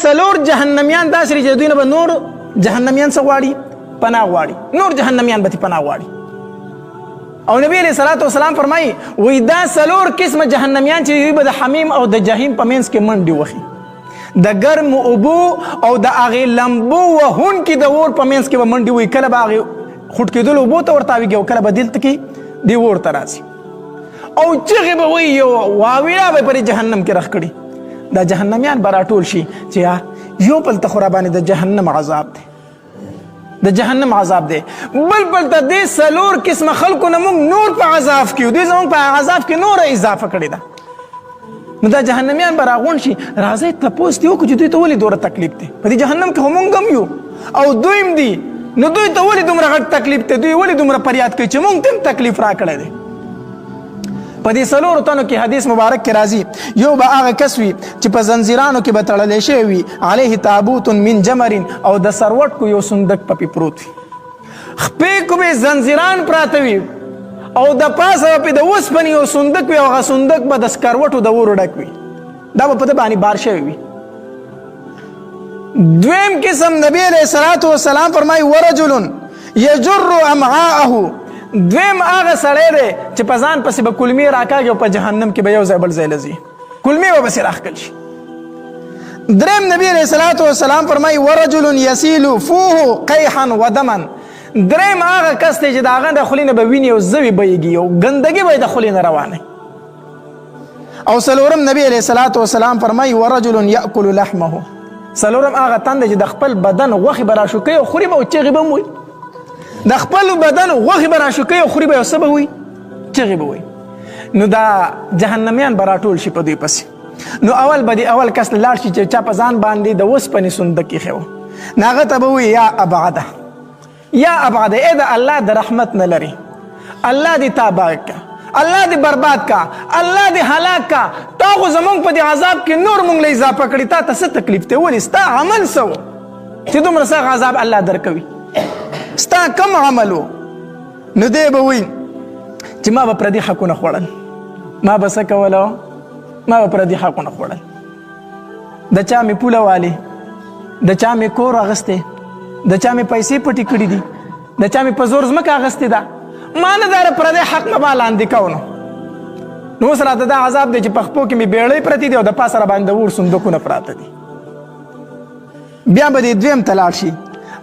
سلور جهنميان داسې چې دوی نه به نور جهنميان څه غواړي؟ پناه غواړي. نور جهنميان به پناه غواړي. او نبی علیہ الصلوۃ والسلام فرمایي وای دا سلور قسمه جهنميان چې دوی به د حمیم او د جهنم په منځ کې منډې وهي، د ګرم اوبو او د هغې لمبو وهونکي د اور په منځ کې به منډې وهي. کله به هغې خوټ کېدلو اوبو ته ورتاویږي او کله به دلته کې دې اور ته راځي او چغې به وایي یو واویلا به پرې جهنم کې رخ کړي. دا جهنميان به راټول شي چې یو بل ته خو راباندې د جهنم عذاب دی، د جهنم عذاب دی. بل ته دې څلور قسمه خلکو نه موږ نور په عذاب کې یو، دوی زموږ په عذاب کې نوره اضافه کړې ده. نو دا جهنميان به راغونډ شي، راځئ تپوس دې وکړو چې دوی ته ولې دومره تکلیف دی؟ په دې جهنم کې خو موږ هم یو او دوی هم دي، نو دوی ته ولې دومره غټ تکلیف دی؟ دوی ولې دومره فریاد کوي چې موږ ته هم تکلیف راکړی دی؟ په دې څلورو تنو کې حدیث مبارک کې راځي یو به هغه کس وي چې په زنځیرانو کې به تړلی شوی وي، علیه تابوت من جمر، او د سروټ کو یو صندوق پکې پروت وي، خپې کو به زنځیران پراته وي او د پاسه به د اوسپنې یو صندوق وي او هغه صندوق به د سکروټو د اورو ډک وي، دا به په ده باندې بار شوی وي. دویم قسم نبی علیه الصلاة والسلام فرمایي ورجل یجر امعاءه، دویم هغه سړی دی چې په ځان پسې به کلمې راکاږي او په جهنم کې به یو ځای بل ځای له ځي، کلمې به پسې راښکل شي. دریم نبی علیه الصلاة والسلام فرمایي ورجل یسیل فوه قیحا ودما، دریم هغه کس دی چې د هغه د خولې نه به وینې او زوی بهیږي او ګندګي به یې د خولې نه روانه. او څلورم نبی علیه الصلاة والسلام فرمایي ورجل یأکل لحمه، څلورم هغه تن دی چې د خپل بدن غوښې به راشوکوي او خوري به او چغې به هم وایي، د خپل بدن غوښې به راشوکوي او خوري به یو څه به وایي، چغې به وایي. نو دا جهنميان به راټول شي په دوی پسې. نو اول به د اول کس لاړ شي چې چا په ځان باندې د اوسپنې صندوق ایښی و، نو هغه ته به وایي یا ابعده، یا ابعده، ای د الله د رحمت نه لري، الله دې تابع کا، الله دې برباد کا، الله دې هلاک کا، تا خو زمونږ په دې عذاب کې نور مونږ له اضافه کړي، تا ته څه تکلیف دی؟ ولې ستا عمل څه و چې دومره سخت عذاب الله درکوي؟ ستا کم عملو؟ نو دی به وایي چې ما به پردي حقونه خوړل، ما به څه کوله؟ ما به پردي حقونه خوړل، د چا مې پوله والې، د چا مې کور اغستی، د چا مې پیسې پټې کړي دي، د چا مې په زور ځمکه اغستې ده، ما نه دا پردی حق نه به لاندې کو. نو اوس راته دا عذاب دی چې په خپو کې مې بیړۍ پرتې دي او د پاسه راباندې د اور صندوقونه پراته دي. بیا به دې دویم ته لاړ شي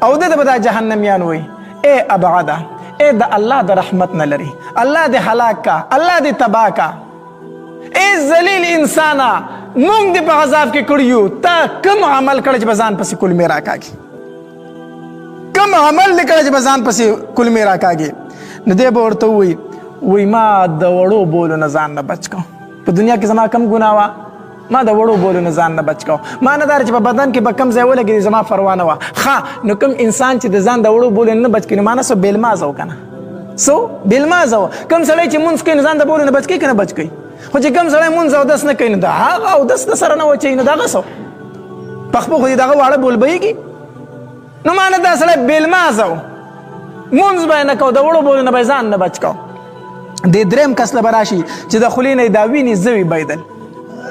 او ده ته به دا جهنميان وایي ای ابعده، ای د الله د رحمت نه لري، الله دې هلاک کا، الله دې تباه کا، ای ذلیل انسانه موږ دې په عذاب کې کړي یو، تا کم عمل کړی چې به ځان پسې کلمې راکاږي، کم عمل دې کړی چې به ځان پسې کلمې راکاږي؟ نو دی به ورته وایي ما د وړو بولو نه ځان نه بچ کو، په دنیا کې زما کم ګناه وه، ما د وړو بولو نه ځان نه بچ کو، ما نه دا چې په بدن کې به کم ځای ولګېدي زما پروا نه وه. ښه نو کوم انسان چې د ځان د وړو بولو نه بچ کوي نو ما نه څه بېلمازه و که نه، څه بېلمازه و. کوم سړی چې مونځ کوي نو ځان د بولو نه بچ کوي که نه بچ کوي؟ خو چې کوم سړی مونځ اودس نه کوي نو د هغه اودس د سره نه وچوي نو د هغه څه په خپو خو دې دغه واړه بول بهیږي. نو ما نه دا سړی بېلمازه و، مونځ به یې نه کو، د وړو بولو نه به یې ځان نه بچ کو. دې دریم کس له به راشي چې د خولې نه یې دا وینې زوي بهیدل،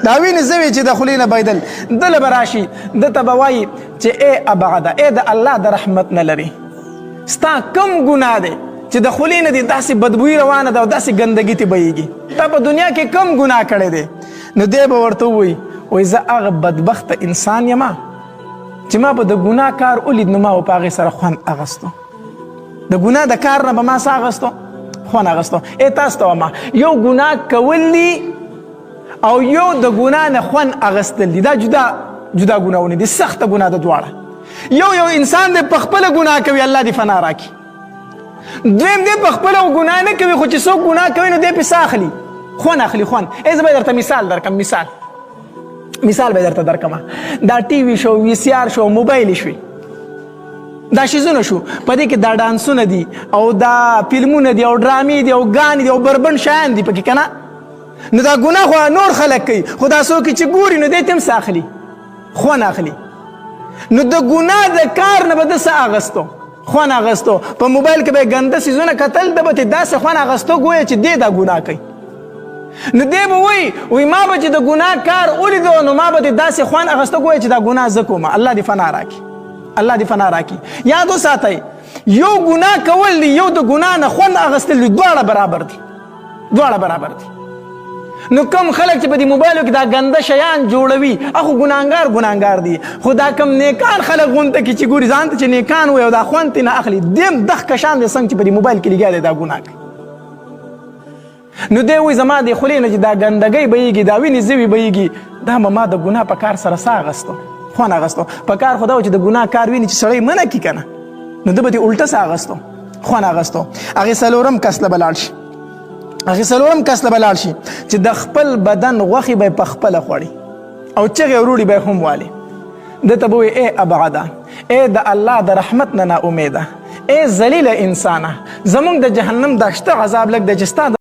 دا وینې زوی چې د خولې نه بهیدل، دله به راشي ده ته به وایي چې ای ابعده، ای د الله د رحمت نه لري، ستا کم ګناه دی چې د خولې نه دې داسې بدبویي روانه ده او داسې ګندګي تې بهیږي، تا په دنیا کې کم ګناه کړی دی؟ نو دی به ورته ووایي زه هغه بدبخته انسان یم چې ما به د ګناه کار ولید نو ما به په هغې سره خوند اغستو، د ګناه د کار نه به ما څه اغستو؟ خوند اغستو. ای تاسو ته وایم یو ګناه کول دي او یو د ګناه نه خوند اغستل دي، دا جدا جدا ګناهونه دي، سخته ګناه ده دواړه. یو انسان دی په خپله ګناه کوي الله دې فنا راکړي، دویم دی په خپله ګناه نه کوي خو چې څوک ګناه کوي نو دی پې څه اخلي؟ خوند اخلي، خوند. زه به درته مثال درکړم، مثال به درته درکړم. دا ټي وي شو، وي سي آر شو، موبایل شوي، دا شیزونه شو، په دې کې دا ډانسونه دي او دا فلمونه دي او ډرامې دي او ګانې دي او بربند شیان دي پکې که نه؟ نو دا ګناه خو نور خلک کوي خو دا څوک چې ګوري نو دی ته هم څه اخلي؟ خوند اخلي. نو د ګناه د کار نه به ده څه اغستو؟ خوند اغستو. په موبایل کې به یې ګنده څیزونه کتل ده به ترې داسې خوند اغستو ګویا چې دی دا ګناه کوي. نو دی به وایي ما به چې د ګناه کار ولیدو نو ما به د داسې خوند اخیسته وایي چې دا ګناه زه کوم. الله دې فنا راکړي، الله دې فنا راکړي. یاد وساتئ یو ګناه کول دي یو د ګناه نه خوند اخیستل دي، دواړه برابر دي، دواړه برابر دي. نو کم خلک چې په دې موبایلو کې دا ګنده شیان جوړوي هغه ګناهګار دي، خو دا کم نیکان خلک غونته کې چې ګوري ځان ته چې نیکان وي او دا خوند ترې نه اخلي دیم دغ کشان دی څنګه چې په دې موبایل کې لګیا دی دا ګناه کوي. نو دی وایي زما د خولې نه چې دا ګندګۍ بهیږي دا وینې زوي بهیږي دا به ما د ګناه په کار سره ساه اخیستو خوند اخیستو. په کار خو دا و چې د ګناه کار ویني چې سړی منع کړي که نه نو ده به دې الټه ساه اخیستو خوند اخیستو. هغې څلورم کس له به لاړ شي، هغې څلورم کس له به لاړ شي چې د خپل بدن غوښې به یې په خپله خوړي او چغې وروړي به یې هم والي. ده ته به وایي ای ابعده، ای د الله د رحمت نه نا امیده، ای ذلیله انسانه، زمونږ د جهنم دا شته عذاب لږ دی چې ستا